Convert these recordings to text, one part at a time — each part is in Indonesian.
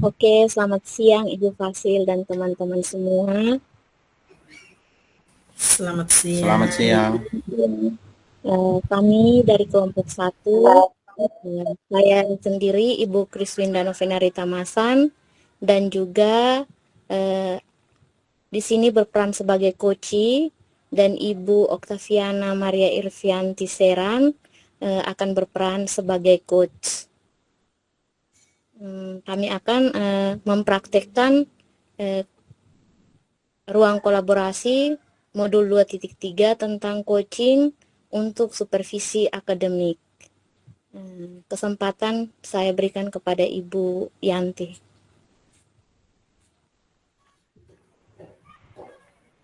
Oke, selamat siang Ibu Fasil dan teman-teman semua. Selamat siang. Selamat siang. Kami dari kelompok 1, saya sendiri Ibu Kriswinda Novenarita Masan, dan juga di sini berperan sebagai coach, dan Ibu Oktaviana Maria Irvianti Seran akan berperan sebagai coach. Kami akan mempraktekkan ruang kolaborasi modul 2.3 tentang coaching untuk supervisi akademik. Kesempatan saya berikan kepada Ibu Yanti.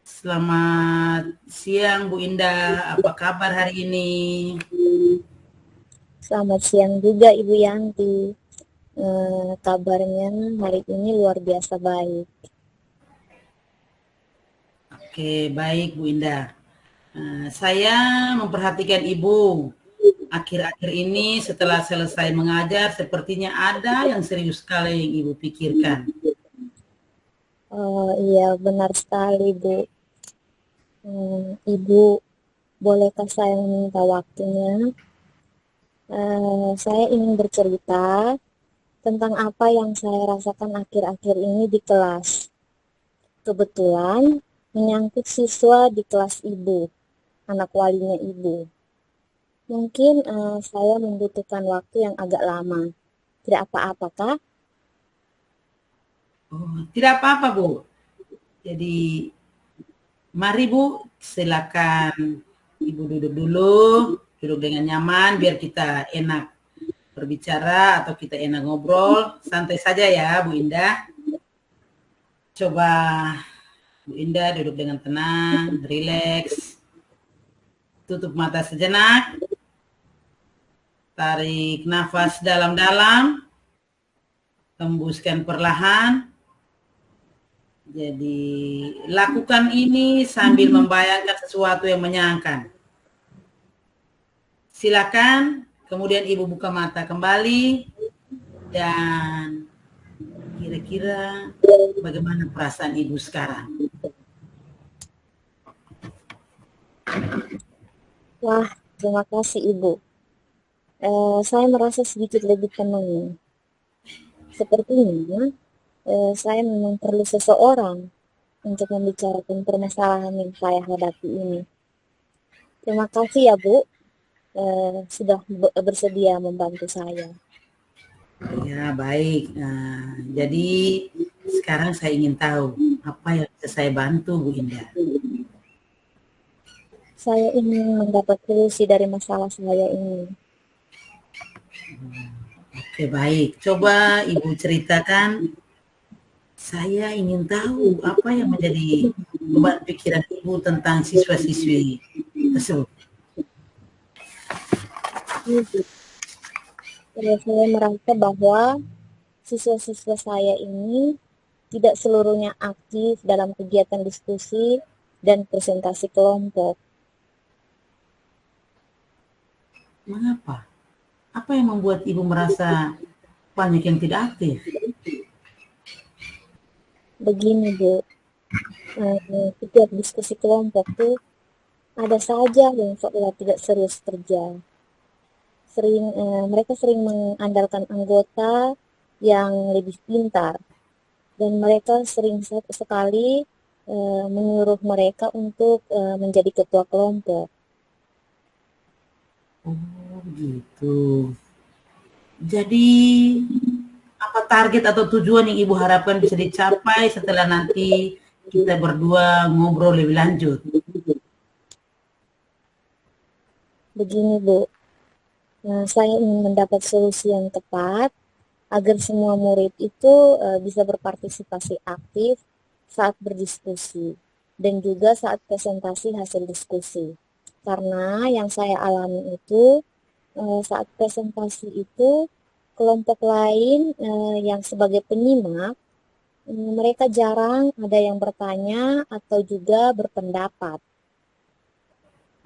Selamat siang Bu Indah, apa kabar hari ini? Selamat siang juga Ibu Yanti. Kabarnya hari ini luar biasa baik. Oke, baik Bu Indah. Saya memperhatikan Ibu. Akhir-akhir ini setelah selesai mengajar, sepertinya ada yang serius sekali yang Ibu pikirkan. Iya, benar sekali Bu. Ibu, bolehkah saya meminta waktunya? Saya ingin bercerita tentang apa yang saya rasakan akhir-akhir ini di kelas. Kebetulan menyangkut siswa di kelas Ibu, anak walinya Ibu. Mungkin saya membutuhkan waktu yang agak lama. Tidak apa-apa kah? Oh, tidak apa-apa Bu. Jadi mari Bu, silakan Ibu duduk dulu, duduk dengan nyaman biar kita enak berbicara atau kita enak ngobrol. Santai saja ya Bu Indah. Coba Bu Indah duduk dengan tenang, rileks. Tutup mata sejenak. Tarik nafas dalam-dalam. Hembuskan perlahan. Jadi lakukan ini sambil membayangkan sesuatu yang menyenangkan. Silakan, kemudian Ibu buka mata kembali dan kira-kira bagaimana perasaan Ibu sekarang? Wah, terima kasih Ibu. Saya merasa sedikit lebih tenang. Sepertinya saya memang perlu seseorang untuk membicarakan permasalahan yang saya hadapi ini. Terima kasih ya Bu, sudah bersedia membantu saya. Ya, baik. Nah, jadi sekarang saya ingin tahu apa yang bisa saya bantu, Bu Indah. Saya ingin mendapat solusi dari masalah saya ini. Oke, baik. Coba Ibu ceritakan. Saya ingin tahu apa yang menjadi beban pikiran Ibu tentang siswa-siswi tersebut. Saya merasa bahwa siswa-siswa saya ini tidak seluruhnya aktif dalam kegiatan diskusi dan presentasi kelompok. Mengapa? Apa yang membuat Ibu merasa banyak yang tidak aktif? Begini Bu, setiap diskusi kelompok tuh ada saja yang seolah tidak serius kerja. Mereka sering mengandalkan anggota yang lebih pintar, dan mereka sering sekali menyuruh mereka untuk menjadi ketua kelompok. Oh, gitu. Jadi apa target atau tujuan yang Ibu harapkan bisa dicapai setelah nanti kita berdua ngobrol lebih lanjut? Begini Bu, saya ingin mendapat solusi yang tepat agar semua murid itu bisa berpartisipasi aktif saat berdiskusi dan juga saat presentasi hasil diskusi. Karena yang saya alami itu saat presentasi itu kelompok lain yang sebagai penyimak, mereka jarang ada yang bertanya atau juga berpendapat.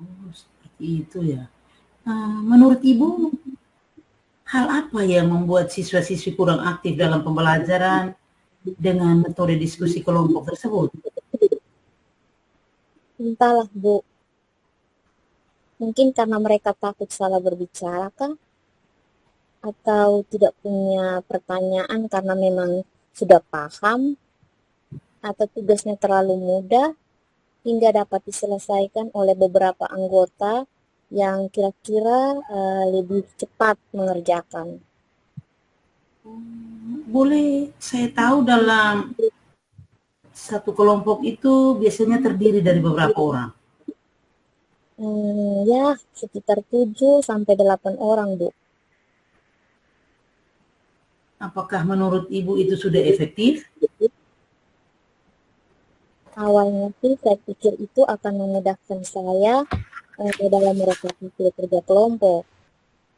Oh, seperti itu ya. Menurut Ibu, hal apa yang membuat siswa-siswi kurang aktif dalam pembelajaran dengan metode diskusi kelompok tersebut? Entahlah, Bu. Mungkin karena mereka takut salah berbicara kah? Atau tidak punya pertanyaan karena memang sudah paham? Atau tugasnya terlalu mudah hingga dapat diselesaikan oleh beberapa anggota yang kira-kira lebih cepat mengerjakan. Boleh saya tahu dalam satu kelompok itu biasanya terdiri dari beberapa orang? Ya, sekitar 7 sampai 8 orang, Bu. Apakah menurut Ibu itu sudah efektif? Awalnya sih saya pikir itu akan memudahkan saya dalam merealisasi kerja kelompok.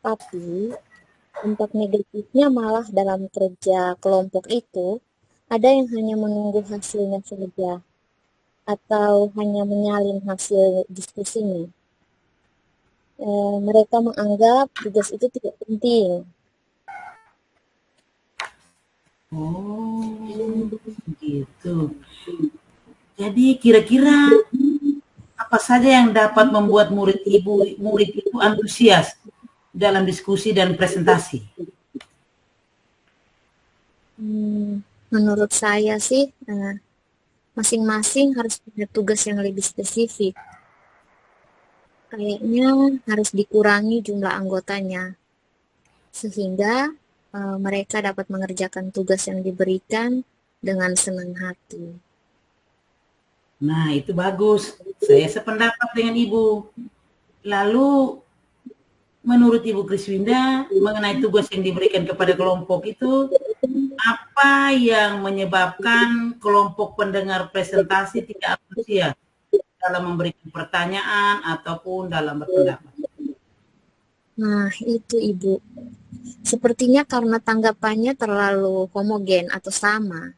Tapi dampak negatifnya malah dalam kerja kelompok itu ada yang hanya menunggu hasilnya saja atau hanya menyalin hasil diskusinya. Mereka menganggap tugas itu tidak penting. Oh, gitu. Jadi kira-kira apa saja yang dapat membuat murid itu antusias dalam diskusi dan presentasi? Menurut saya sih, masing-masing harus punya tugas yang lebih spesifik. Kayaknya harus dikurangi jumlah anggotanya, sehingga mereka dapat mengerjakan tugas yang diberikan dengan senang hati. Nah, itu bagus. Saya sependapat dengan Ibu. Lalu menurut Ibu Kriswinda mengenai tugas yang diberikan kepada kelompok itu, apa yang menyebabkan kelompok pendengar presentasi tidak antusias dalam memberikan pertanyaan ataupun dalam berpendapat? Nah, itu Ibu. Sepertinya karena tanggapannya terlalu homogen atau sama.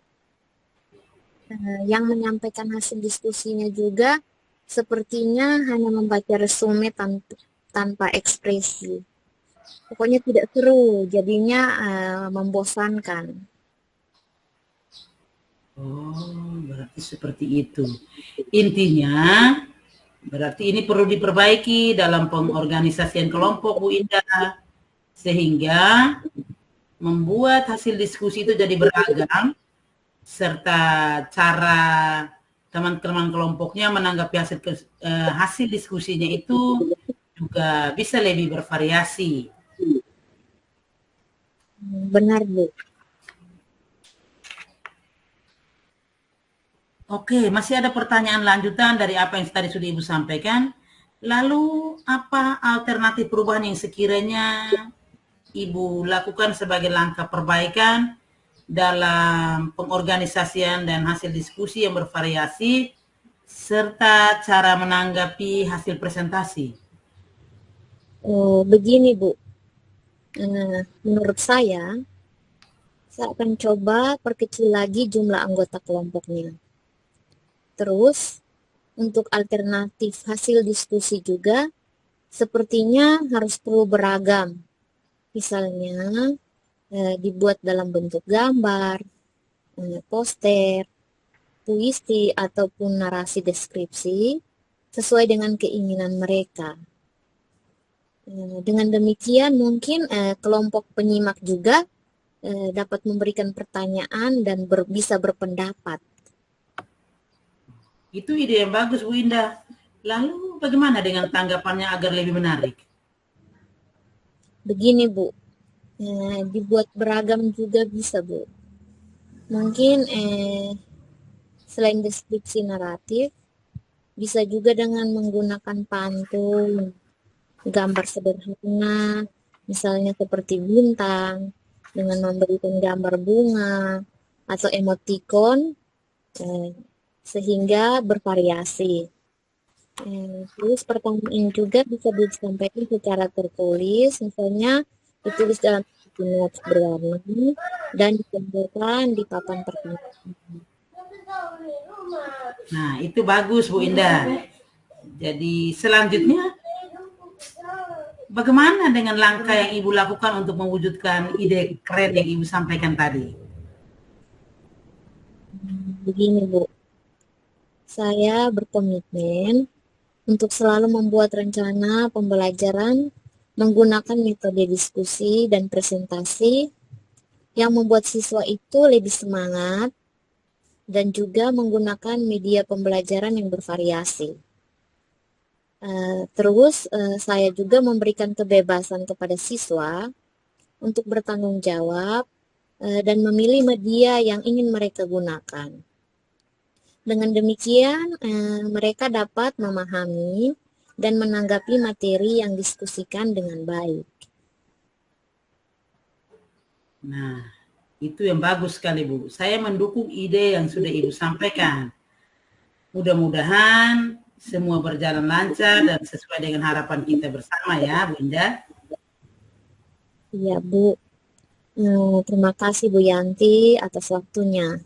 Yang menyampaikan hasil diskusinya juga sepertinya hanya membaca resume tanpa ekspresi. Pokoknya tidak seru, jadinya membosankan. Oh, berarti seperti itu. Intinya, berarti ini perlu diperbaiki dalam pengorganisasian kelompok, Bu Indah, sehingga membuat hasil diskusi itu jadi beragam, serta cara teman-teman kelompoknya menanggapi hasil diskusinya itu juga bisa lebih bervariasi. Benar, Bu. Oke, masih ada pertanyaan lanjutan dari apa yang tadi sudah Ibu sampaikan. Lalu apa alternatif perubahan yang sekiranya Ibu lakukan sebagai langkah perbaikan dalam pengorganisasian dan hasil diskusi yang bervariasi serta cara menanggapi hasil presentasi? Begini, Bu. Menurut saya akan coba perkecil lagi jumlah anggota kelompoknya. Terus, untuk alternatif hasil diskusi juga, sepertinya harus perlu beragam. Misalnya, dibuat dalam bentuk gambar, poster, puisi, ataupun narasi deskripsi sesuai dengan keinginan mereka. Dengan demikian, mungkin kelompok penyimak juga dapat memberikan pertanyaan dan bisa berpendapat. Itu ide yang bagus, Bu Indah. Lalu bagaimana dengan tanggapannya agar lebih menarik? Begini, Bu, dibuat beragam juga bisa, Bu. Mungkin selain deskripsi naratif, bisa juga dengan menggunakan pantun, gambar sederhana, misalnya seperti bintang, dengan memberikan gambar bunga, atau emoticon, sehingga bervariasi. Terus pertanyaan juga bisa disampaikan secara tertulis, misalnya ditulis dalam notes berwarna dan ditempelkan di papan pertanyaan. Nah, itu bagus, Bu Indah. Jadi selanjutnya bagaimana dengan langkah yang Ibu lakukan untuk mewujudkan ide keren yang Ibu sampaikan tadi? Begini, Bu. Saya berkomitmen untuk selalu membuat rencana pembelajaran menggunakan metode diskusi dan presentasi yang membuat siswa itu lebih semangat dan juga menggunakan media pembelajaran yang bervariasi. Terus saya juga memberikan kebebasan kepada siswa untuk bertanggung jawab dan memilih media yang ingin mereka gunakan. Dengan demikian, mereka dapat memahami dan menanggapi materi yang diskusikan dengan baik. Nah, itu yang bagus sekali, Bu. Saya mendukung ide yang sudah Ibu sampaikan. Mudah-mudahan semua berjalan lancar dan sesuai dengan harapan kita bersama ya, Bu Indah. Iya, Bu. Terima kasih Bu Yanti atas waktunya.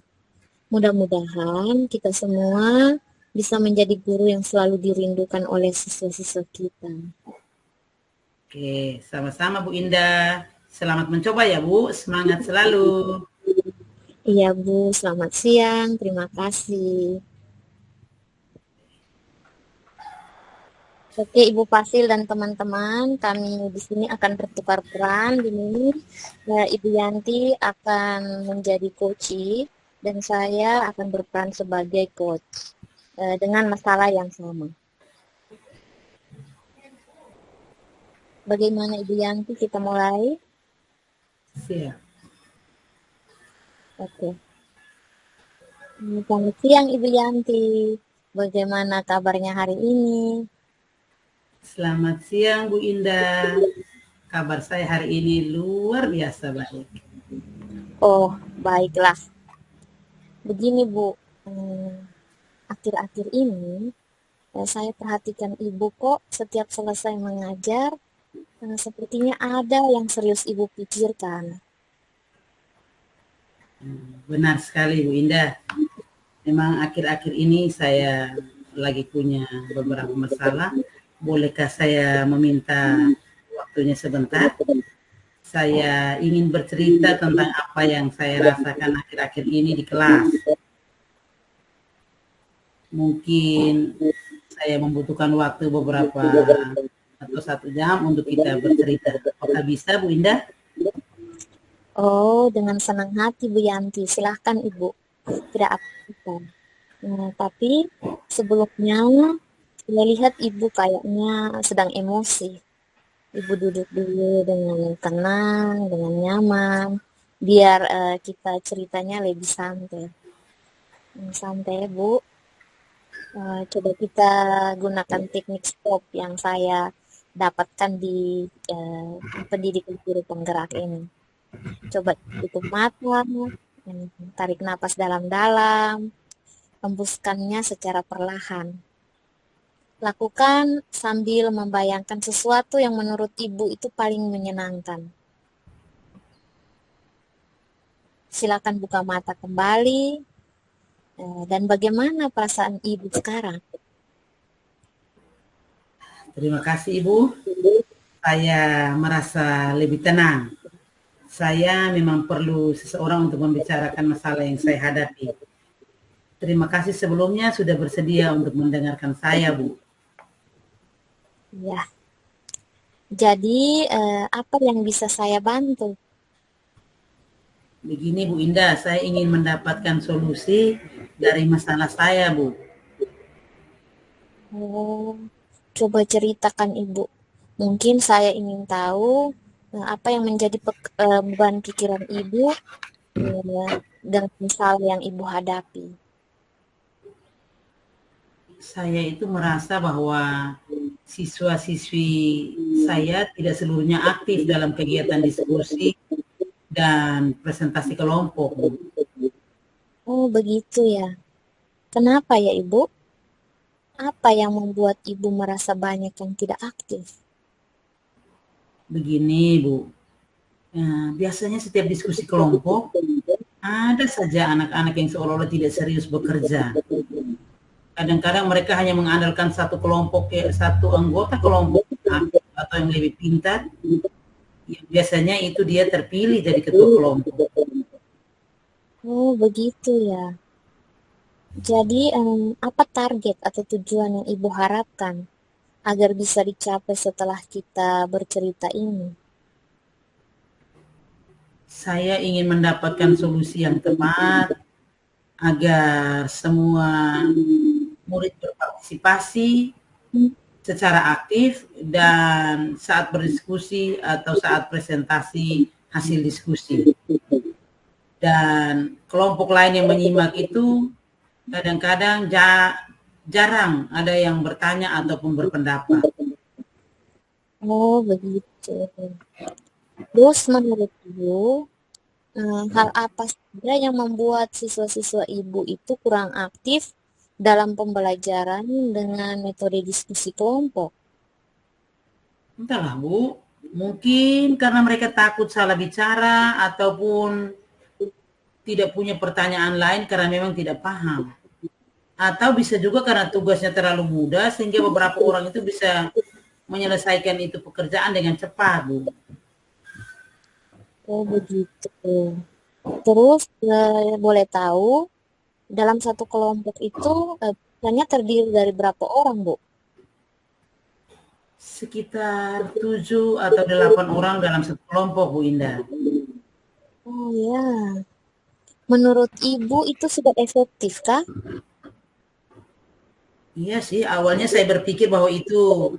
Mudah-mudahan kita semua bisa menjadi guru yang selalu dirindukan oleh siswa-siswa kita. Oke, sama-sama Bu Indah. Selamat mencoba ya Bu, semangat selalu. Iya Bu, selamat siang, terima kasih. Oke Ibu Fasil dan teman-teman, kami di sini akan bertukar peran di sini. Ibu Yanti akan menjadi coach dan saya akan berperan sebagai coach dengan masalah yang sama. Bagaimana Ibu Yanti, kita mulai? Siap. Oke. Selamat siang Ibu Yanti. Bagaimana kabarnya hari ini? Selamat siang Bu Indah. Kabar saya hari ini luar biasa baik. Oh, baiklah. Begini Bu, akhir-akhir ini saya perhatikan Ibu kok setiap selesai mengajar, sepertinya ada yang serius Ibu pikirkan. Benar sekali Bu Indah. Memang akhir-akhir ini saya lagi punya beberapa masalah. Bolehkah saya meminta waktunya sebentar? Saya ingin bercerita tentang apa yang saya rasakan akhir-akhir ini di kelas. Mungkin saya membutuhkan waktu beberapa atau 1 jam untuk kita bercerita. Apakah bisa Bu Indah? Oh, dengan senang hati Bu Yanti, silahkan Ibu. Tidak apa-apa. Tapi sebelumnya saya lihat Ibu kayaknya sedang emosi. Ibu duduk dulu dengan tenang, dengan nyaman, biar kita ceritanya lebih santai. Santai Bu. Coba kita gunakan teknik stop yang saya dapatkan di pendidikan guru penggerak ini. Coba tutup mata, tarik napas dalam-dalam, hembuskannya secara perlahan. Lakukan sambil membayangkan sesuatu yang menurut Ibu itu paling menyenangkan. Silakan buka mata kembali. Dan bagaimana perasaan Ibu sekarang? Terima kasih Ibu. Saya merasa lebih tenang. Saya memang perlu seseorang untuk membicarakan masalah yang saya hadapi. Terima kasih sebelumnya sudah bersedia untuk mendengarkan saya, Bu. Ya. Jadi, apa yang bisa saya bantu? Begini Bu Indah, saya ingin mendapatkan solusi dari masalah saya, Bu. Oh, coba ceritakan Ibu. Mungkin saya ingin tahu apa yang menjadi beban pikiran Ibu dengan masalah yang Ibu hadapi. Saya itu merasa bahwa siswa-siswi saya tidak seluruhnya aktif dalam kegiatan diskusi dan presentasi kelompok, Bu. Oh, begitu ya. Kenapa ya, Ibu? Apa yang membuat Ibu merasa banyak yang tidak aktif? Begini, Bu. Biasanya setiap diskusi kelompok, ada saja anak-anak yang seolah-olah tidak serius bekerja. Kadang-kadang mereka hanya mengandalkan satu kelompok, satu anggota kelompok atau yang lebih pintar, yang biasanya itu dia terpilih jadi ketua kelompok. Oh, begitu ya. Jadi, apa target atau tujuan yang Ibu harapkan agar bisa dicapai setelah kita bercerita ini? Saya ingin mendapatkan solusi yang tepat agar semua murid berpartisipasi secara aktif dan saat berdiskusi atau saat presentasi hasil diskusi. Dan kelompok lain yang menyimak itu kadang-kadang jarang ada yang bertanya ataupun berpendapat. Oh, begitu. Terus menurut Ibu, hal apa saja yang membuat siswa-siswa Ibu itu kurang aktif dalam pembelajaran dengan metode diskusi kelompok? Entahlah Bu, mungkin karena mereka takut salah bicara ataupun tidak punya pertanyaan lain karena memang tidak paham. Atau bisa juga karena tugasnya terlalu mudah sehingga beberapa orang itu bisa menyelesaikan itu pekerjaan dengan cepat, Bu. Oh, begitu. Terus, boleh tahu dalam satu kelompok itu biasanya terdiri dari berapa orang, Bu? Sekitar 7 atau 8 orang dalam satu kelompok, Bu Indah. Oh ya, menurut Ibu itu sudah efektif kah? Iya sih, awalnya saya berpikir bahwa itu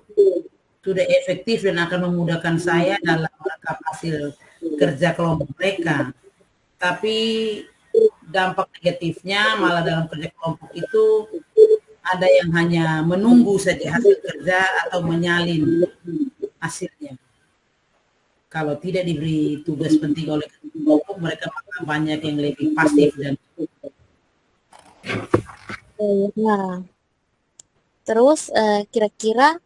sudah efektif dan akan memudahkan saya dalam menangkap hasil kerja kelompok mereka. Tapi dampak negatifnya malah dalam kerja kelompok itu ada yang hanya menunggu saja hasil kerja atau menyalin hasilnya. Kalau tidak diberi tugas penting oleh kelompok, mereka banyak yang lebih pasif dan Oh ya. Terus, kira-kira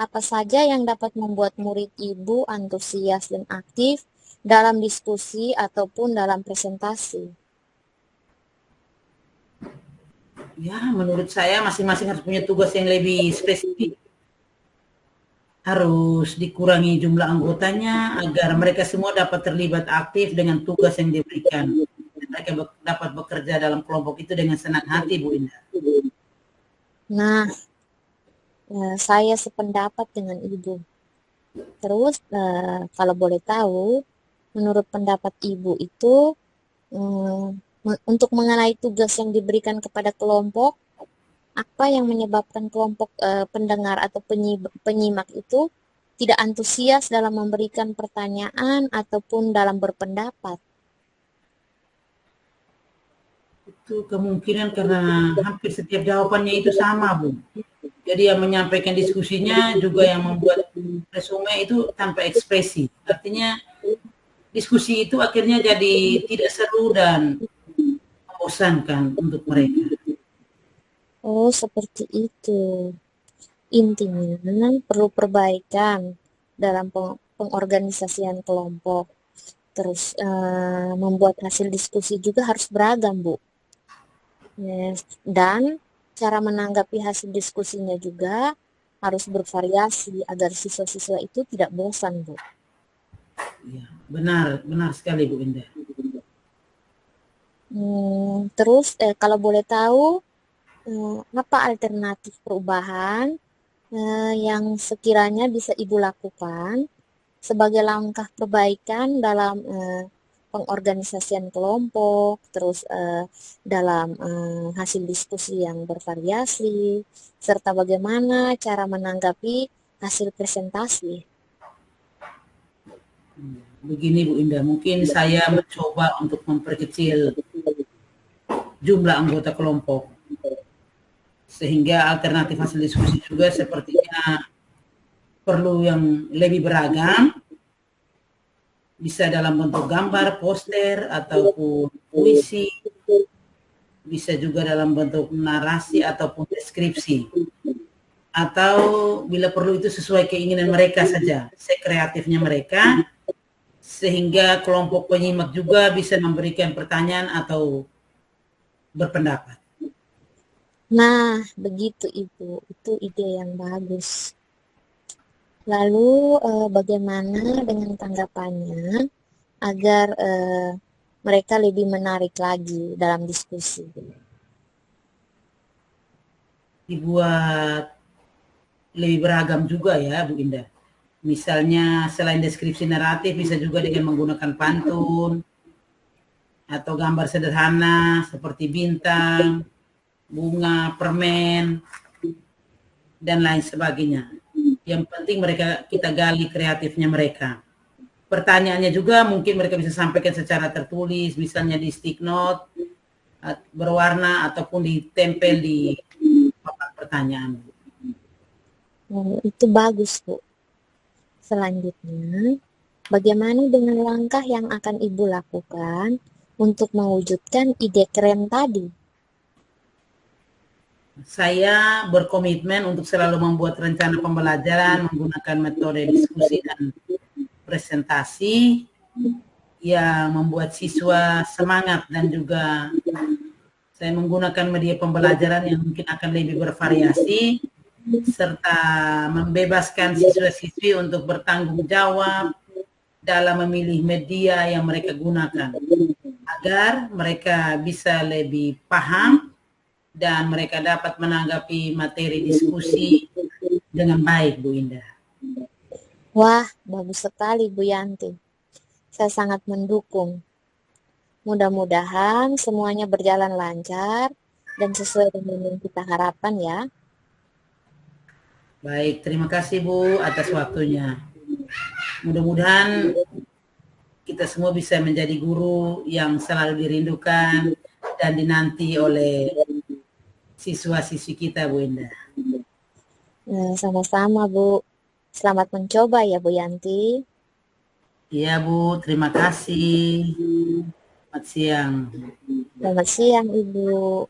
apa saja yang dapat membuat murid Ibu antusias dan aktif dalam diskusi ataupun dalam presentasi? ya menurut saya masing-masing harus punya tugas yang lebih spesifik. Harus dikurangi jumlah anggotanya agar mereka semua dapat terlibat aktif dengan tugas yang diberikan. Mereka dapat bekerja dalam kelompok itu dengan senang hati, Bu Indah. Nah, saya sependapat dengan Ibu. Terus, kalau boleh tahu, menurut pendapat Ibu itu, untuk mengenai tugas yang diberikan kepada kelompok, apa yang menyebabkan kelompok pendengar atau penyimak itu tidak antusias dalam memberikan pertanyaan ataupun dalam berpendapat? Itu kemungkinan karena hampir setiap jawabannya itu sama, Bu. Jadi yang menyampaikan diskusinya juga yang membuat resume itu tanpa ekspresi. Artinya diskusi itu akhirnya jadi tidak seru dan membosankan untuk mereka. Oh, seperti itu. Intinya perlu perbaikan dalam pengorganisasian kelompok. Terus membuat hasil diskusi juga harus beragam, Bu. Yes. Dan cara menanggapi hasil diskusinya juga harus bervariasi agar siswa-siswa itu tidak bosan, Bu. Ya, benar, benar sekali Bu Indah. Terus kalau boleh tahu apa alternatif perubahan yang sekiranya bisa Ibu lakukan sebagai langkah perbaikan dalam pengorganisasian kelompok, terus dalam hasil diskusi yang bervariasi, serta bagaimana cara menanggapi hasil presentasi. Begini Bu Indah, mungkin saya mencoba untuk memperkecil jumlah anggota kelompok. Sehingga alternatif hasil diskusi juga sepertinya perlu yang lebih beragam, bisa dalam bentuk gambar, poster, ataupun puisi, bisa juga dalam bentuk narasi ataupun deskripsi. Atau bila perlu itu sesuai keinginan mereka saja, sekreatifnya mereka, sehingga kelompok penyimak juga bisa memberikan pertanyaan atau berpendapat. Nah, begitu Ibu. Itu ide yang bagus. Lalu bagaimana dengan tanggapannya agar mereka lebih menarik lagi dalam diskusi? Dibuat lebih beragam juga ya Bu Indah. Misalnya selain deskripsi naratif bisa juga dengan menggunakan pantun atau gambar sederhana seperti bintang, bunga, permen, dan lain sebagainya. Yang penting mereka kita gali kreatifnya mereka. Pertanyaannya juga mungkin mereka bisa sampaikan secara tertulis, misalnya di stick note berwarna ataupun ditempel di papan pertanyaan. Itu bagus, Bu. Selanjutnya, bagaimana dengan langkah yang akan Ibu lakukan untuk mewujudkan ide keren tadi? Saya berkomitmen untuk selalu membuat rencana pembelajaran menggunakan metode diskusi dan presentasi yang membuat siswa semangat, dan juga saya menggunakan media pembelajaran yang mungkin akan lebih bervariasi serta membebaskan siswa-siswi untuk bertanggung jawab dalam memilih media yang mereka gunakan agar mereka bisa lebih paham dan mereka dapat menanggapi materi diskusi dengan baik, Bu Indah. Wah, bagus sekali Bu Yanti. Saya sangat mendukung. Mudah-mudahan semuanya berjalan lancar dan sesuai dengan yang kita harapkan ya. Baik, terima kasih Bu atas waktunya. Mudah-mudahan kita semua bisa menjadi guru yang selalu dirindukan dan dinanti oleh siswa-siswi kita, Bu Indah. Sama-sama Bu. Selamat mencoba ya Bu Yanti. Iya Bu, terima kasih. Selamat siang. Selamat siang Ibu.